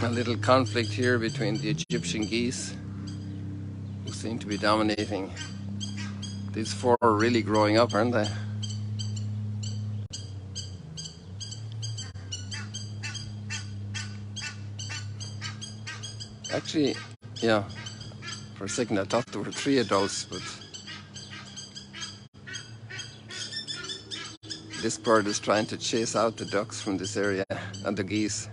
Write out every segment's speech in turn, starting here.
A little conflict here between the Egyptian geese, who seem to be dominating. These four are really growing up, aren't they? Actually, yeah, for a second I thought there were 3 adults, but this bird is trying to chase out the ducks from this area and the geese.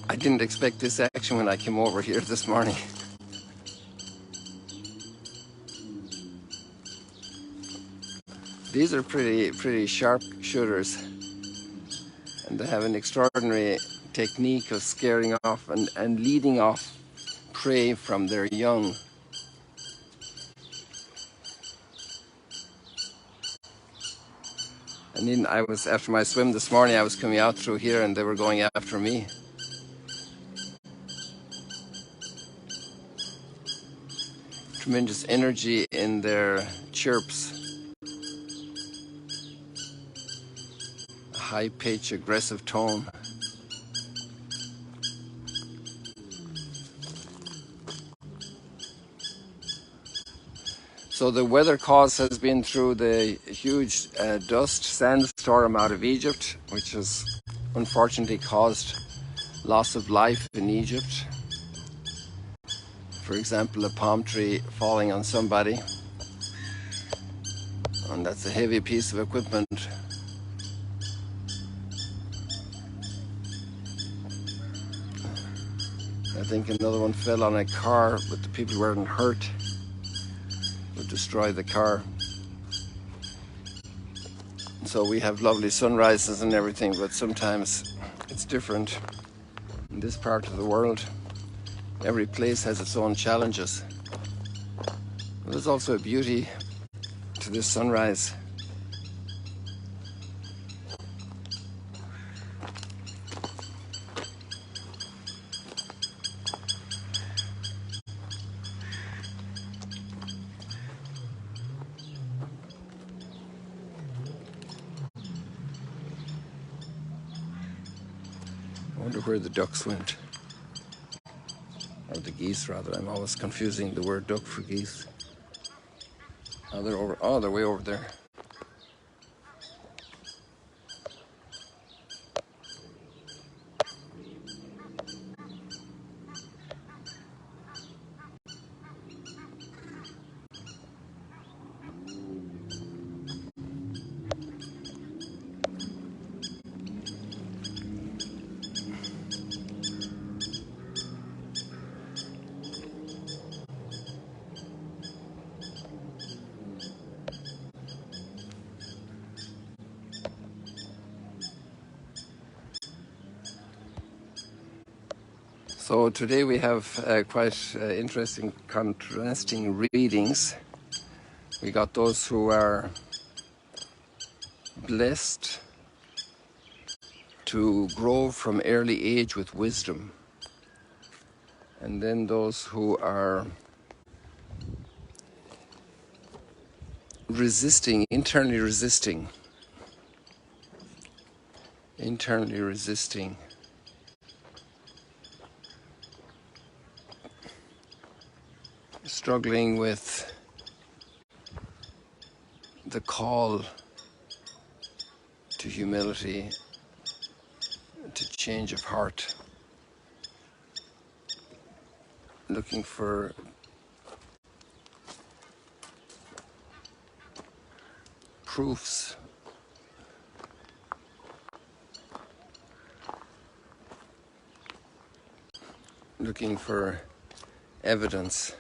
I didn't expect this action when I came over here this morning. These are pretty sharp shooters, and they have an extraordinary technique of scaring off and leading off prey from their young. And then after my swim this morning, I was coming out through here and they were going after me. Tremendous energy in their chirps. A high-pitched, aggressive tone. So the weather cause has been through the huge dust sandstorm out of Egypt, which has unfortunately caused loss of life in Egypt. For example, a palm tree falling on somebody, and that's a heavy piece of equipment. I think another one fell on a car, but the people weren't hurt. Would destroy the car. So we have lovely sunrises and everything, but sometimes it's different in this part of the world. Every place has its own challenges. But there's also a beauty to this sunrise. I wonder where the ducks went. Or the geese, rather. I'm always confusing the word duck for geese. Oh, they're over. Oh, they're way over there. So today we have quite interesting contrasting readings. We got those who are blessed to grow from early age with wisdom, and then those who are internally resisting, struggling with the call to humility, to change of heart, looking for proofs, looking for evidence.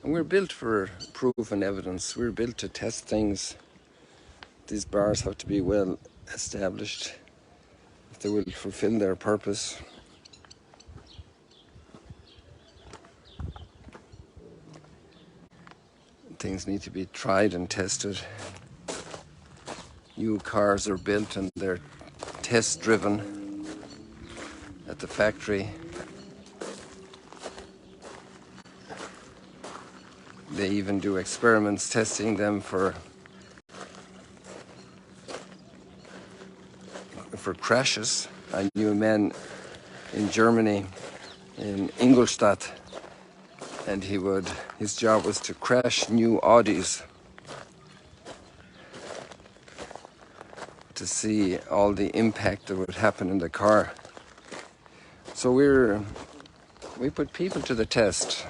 And we're built for proof and evidence. We're built to test things. These bars have to be well established if they will fulfill their purpose. Things need to be tried and tested. New cars are built and they're test driven at the factory. They even do experiments testing them for crashes. I knew a man in Germany, in Ingolstadt, and his job was to crash new Audis to see all the impact that would happen in the car. So we put people to the test.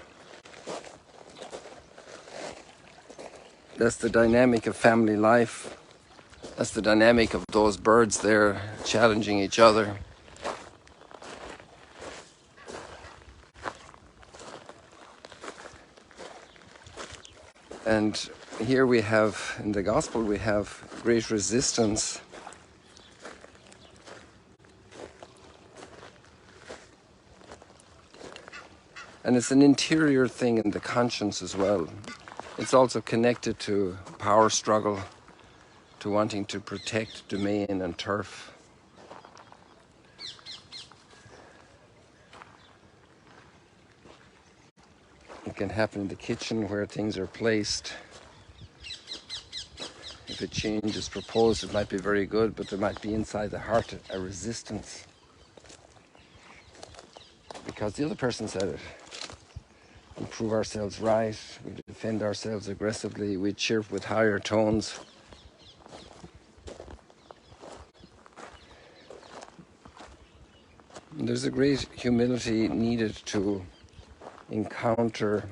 That's the dynamic of family life. That's the dynamic of those birds there challenging each other. And here we have, in the gospel, we have great resistance. And it's an interior thing in the conscience as well. It's also connected to power struggle, to wanting to protect domain and turf. It can happen in the kitchen where things are placed. If a change is proposed, it might be very good, but there might be inside the heart a resistance. Because the other person said it. We prove ourselves right, we defend ourselves aggressively, we chirp with higher tones. And there's a great humility needed to encounter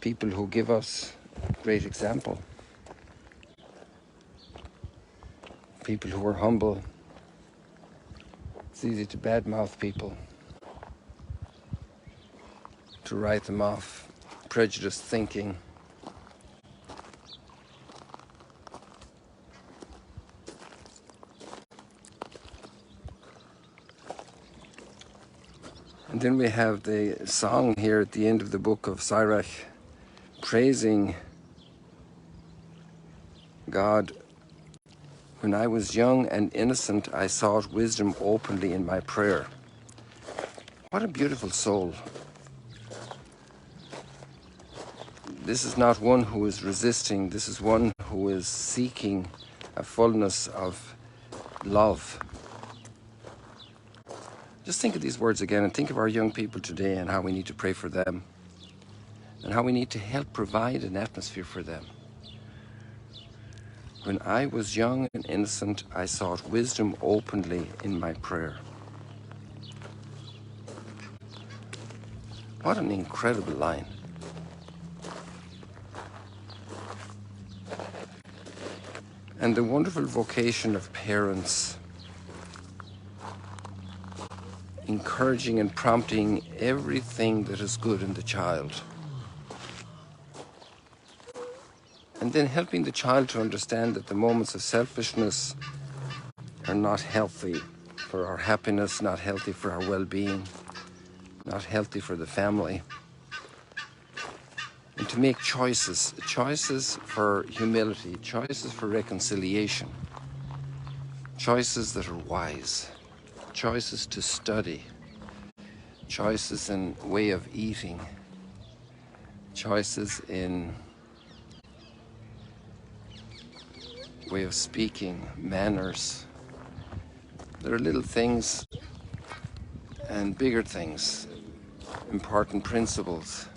people who give us great example. People who are humble. It's easy to badmouth people, to write them off, prejudiced thinking. And then we have the song here at the end of the book of Sirach, praising God. When I was young and innocent, I sought wisdom openly in my prayer. What a beautiful soul. This is not one who is resisting, this is one who is seeking a fullness of love. Just think of these words again and think of our young people today and how we need to pray for them and how we need to help provide an atmosphere for them. When I was young and innocent, I sought wisdom openly in my prayer. What an incredible line. And the wonderful vocation of parents, encouraging and prompting everything that is good in the child. And then helping the child to understand that the moments of selfishness are not healthy for our happiness, not healthy for our well-being, not healthy for the family. And to make choices for humility, choices for reconciliation, choices that are wise, choices to study, choices in way of eating, choices in way of speaking, manners. There are little things and bigger things, important principles,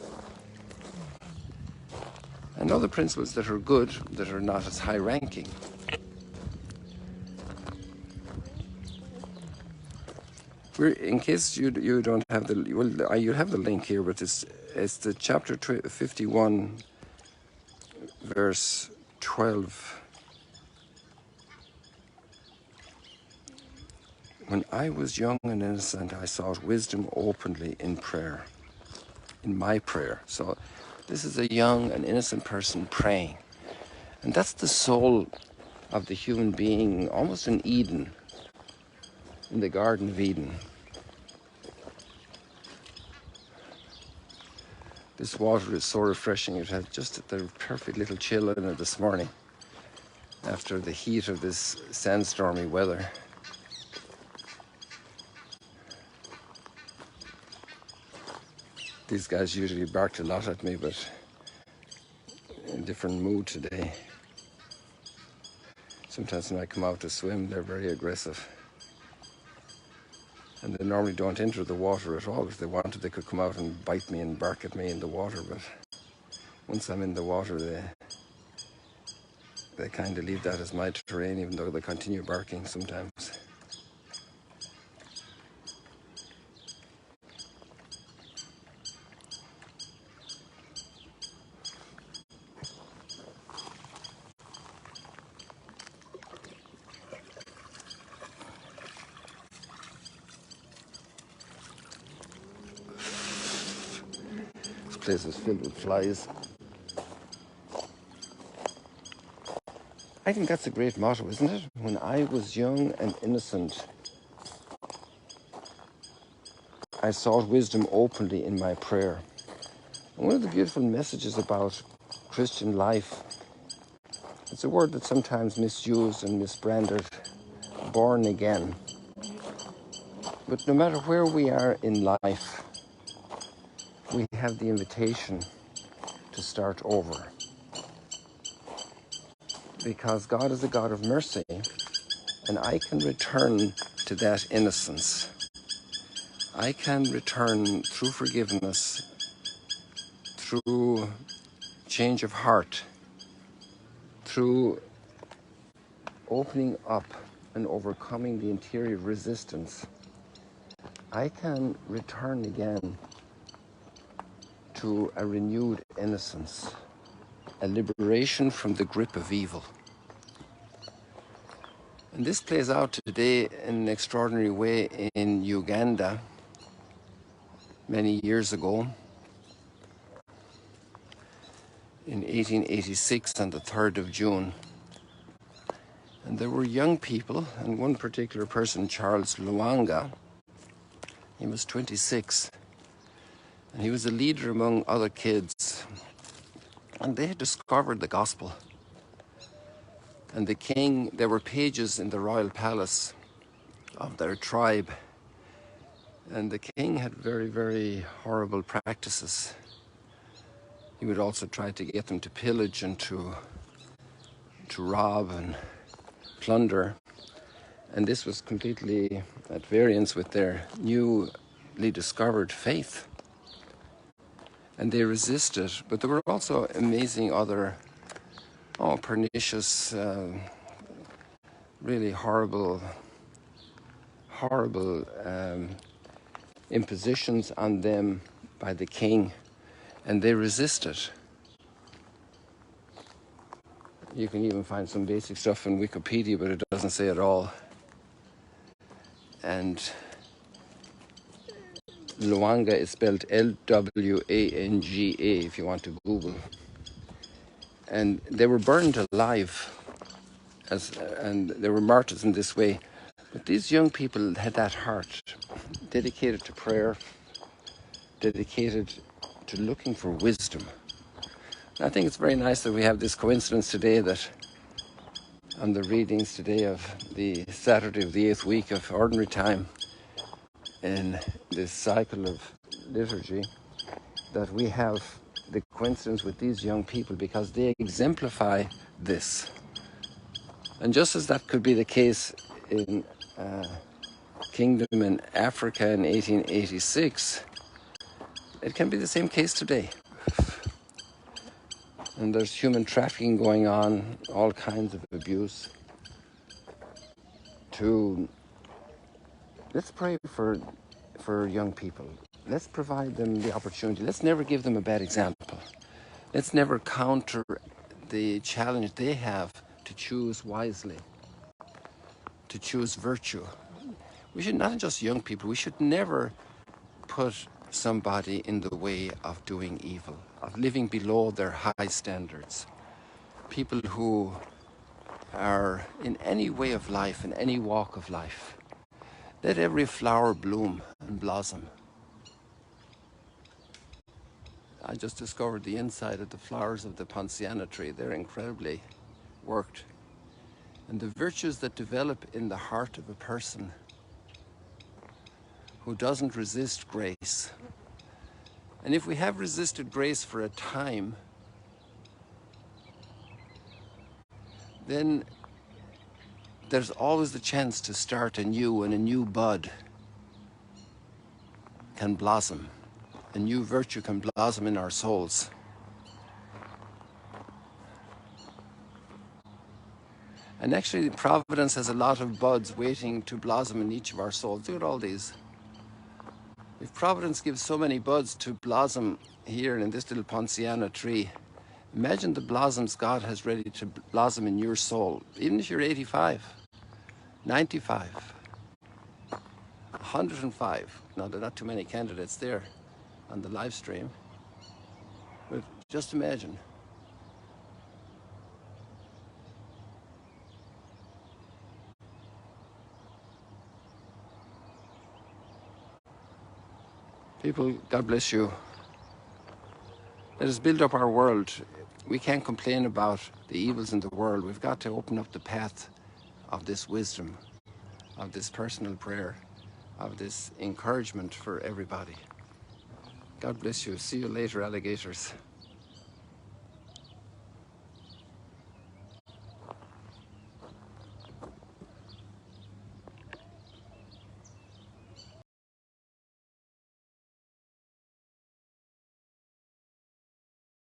and other principles that are good, that are not as high-ranking. In case you don't have you have the link here, but it's the chapter 51, verse 12. When I was young and innocent, I sought wisdom openly in prayer, in my prayer. So this is a young and innocent person praying. And that's the soul of the human being, almost in Eden, in the Garden of Eden. This water is so refreshing. It had just the perfect little chill in it this morning after the heat of this sandstormy weather. These guys usually barked a lot at me, but in a different mood today. Sometimes when I come out to swim, they're very aggressive. And they normally don't enter the water at all. If they wanted, they could come out and bite me and bark at me in the water. But once I'm in the water, they kind of leave that as my terrain, even though they continue barking sometimes. This place is filled with flies. I think that's a great motto, isn't it? When I was young and innocent, I sought wisdom openly in my prayer. And one of the beautiful messages about Christian life, it's a word that's sometimes misused and misbranded, born again. But no matter where we are in life, we have the invitation to start over. Because God is a God of mercy, and I can return to that innocence. I can return through forgiveness, through change of heart, through opening up and overcoming the interior resistance. I can return again to a renewed innocence, a liberation from the grip of evil. And this plays out today in an extraordinary way in Uganda. Many years ago, in 1886 on the 3rd of June. And there were young people, and one particular person, Charles Luanga, he was 26. And he was a leader among other kids. And they had discovered the gospel. And the king, there were pages in the royal palace of their tribe. And the king had very, very horrible practices. He would also try to get them to pillage and to rob and plunder. And this was completely at variance with their newly discovered faith. And they resisted. But there were also amazing other, pernicious, really horrible impositions on them by the king. And they resisted. You can even find some basic stuff in Wikipedia, but it doesn't say it all. And Luanga is spelled Lwanga if you want to Google. And they were burned alive, and they were martyrs in this way. But these young people had that heart, dedicated to prayer, dedicated to looking for wisdom. And I think it's very nice that we have this coincidence today, that on the readings today of the Saturday of the 8th week of Ordinary Time in this cycle of liturgy, that we have the coincidence with these young people, because they exemplify this. And just as that could be the case in kingdom in Africa in 1886, it can be the same case today. And there's human trafficking going on, all kinds of abuse. Let's pray for young people. Let's provide them the opportunity. Let's never give them a bad example. Let's never counter the challenge they have to choose wisely, to choose virtue. We should, not just young people, we should never put somebody in the way of doing evil, of living below their high standards. People who are in any way of life, in any walk of life. Let every flower bloom and blossom. I just discovered the inside of the flowers of the Ponciana tree. They're incredibly worked. And the virtues that develop in the heart of a person who doesn't resist grace, And if we have resisted grace for a time, then there's always the chance to start anew, and a new bud can blossom. A new virtue can blossom in our souls. And actually, Providence has a lot of buds waiting to blossom in each of our souls. Look at all these. If Providence gives so many buds to blossom here in this little Ponciana tree, imagine the blossoms God has ready to blossom in your soul, even if you're 85, 95, 105. Now, there are not too many candidates there on the live stream, but just imagine. People, God bless you. Let us build up our world. We can't complain about the evils in the world. We've got to open up the path of this wisdom, of this personal prayer, of this encouragement for everybody. God bless you. See you later, alligators.